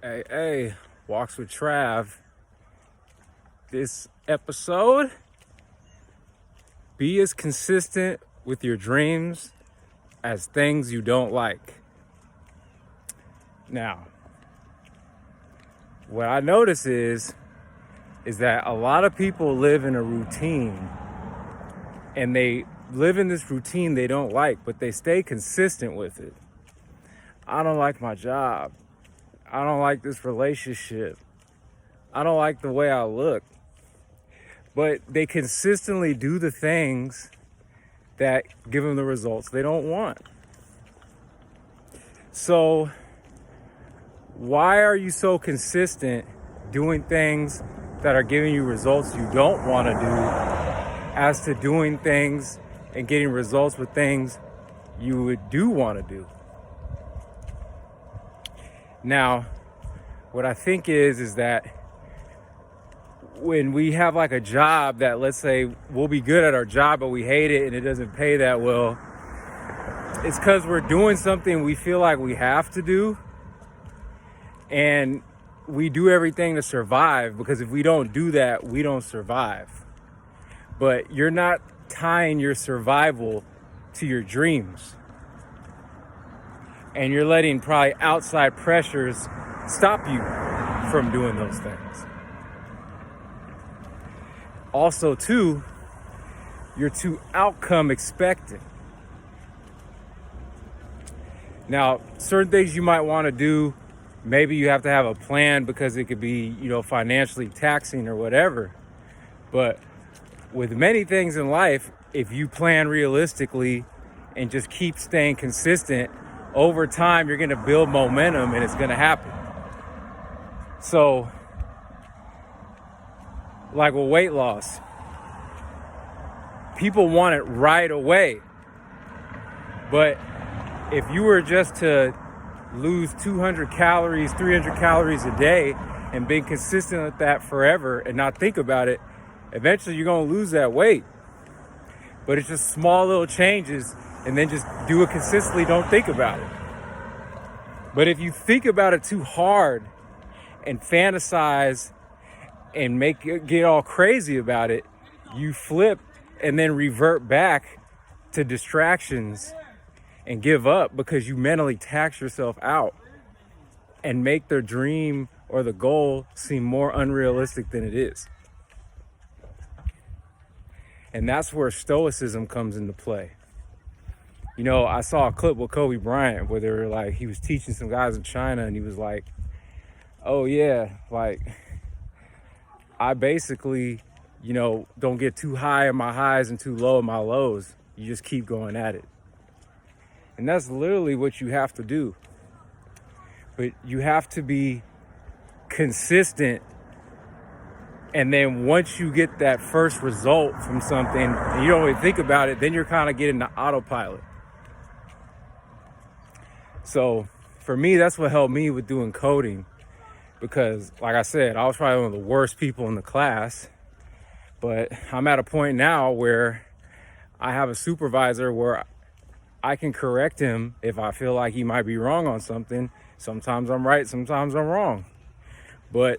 Hey, Walks with Trav. This episode, be as consistent with your dreams as things you don't like. Now, what I notice is that a lot of people live in a routine, and they live in this routine they don't like, but they stay consistent with it. I don't like my job. I don't like this relationship. I don't like the way I look. But they consistently do the things that give them the results they don't want. So why are you so consistent doing things that are giving you results you don't want to do, as to doing things and getting results with things you do want to do? Now, what I think is that when we have like a job that, let's say, we'll be good at our job, but we hate it and it doesn't pay that well, it's because we're doing something we feel like we have to do, and we do everything to survive, because if we don't do that, we don't survive. But you're not tying your survival to your dreams, and you're letting probably outside pressures stop you from doing those things. Also, too, you're too outcome expectant. Now, certain things you might want to do, maybe you have to have a plan because it could be, financially taxing or whatever. But with many things in life, if you plan realistically and just keep staying consistent, over time, you're going to build momentum and it's going to happen. So, like with weight loss, people want it right away. But if you were just to lose 200 calories, 300 calories a day and being consistent with that forever and not think about it, eventually you're going to lose that weight. But it's just small little changes, and then just do it consistently, don't think about it. But if you think about it too hard and fantasize and get all crazy about it, you flip and then revert back to distractions and give up, because you mentally tax yourself out and make the dream or the goal seem more unrealistic than it is. And that's where stoicism comes into play. I saw a clip with Kobe Bryant where they were like, he was teaching some guys in China, and he was like, oh yeah, like, I basically, don't get too high in my highs and too low in my lows. You just keep going at it. And that's literally what you have to do. But you have to be consistent. And then once you get that first result from something and you don't really think about it, then you're kind of getting the autopilot. So for me, that's what helped me with doing coding. Because like I said, I was probably one of the worst people in the class. But I'm at a point now where I have a supervisor where I can correct him if I feel like he might be wrong on something. Sometimes I'm right, sometimes I'm wrong. But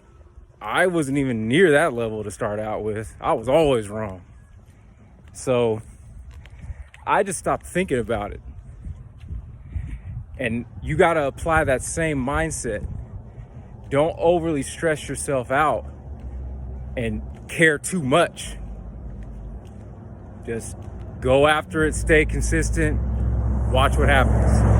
I wasn't even near that level to start out with. I was always wrong. So I just stopped thinking about it. And you got to apply that same mindset. Don't overly stress yourself out and care too much. Just go after it, stay consistent, watch what happens.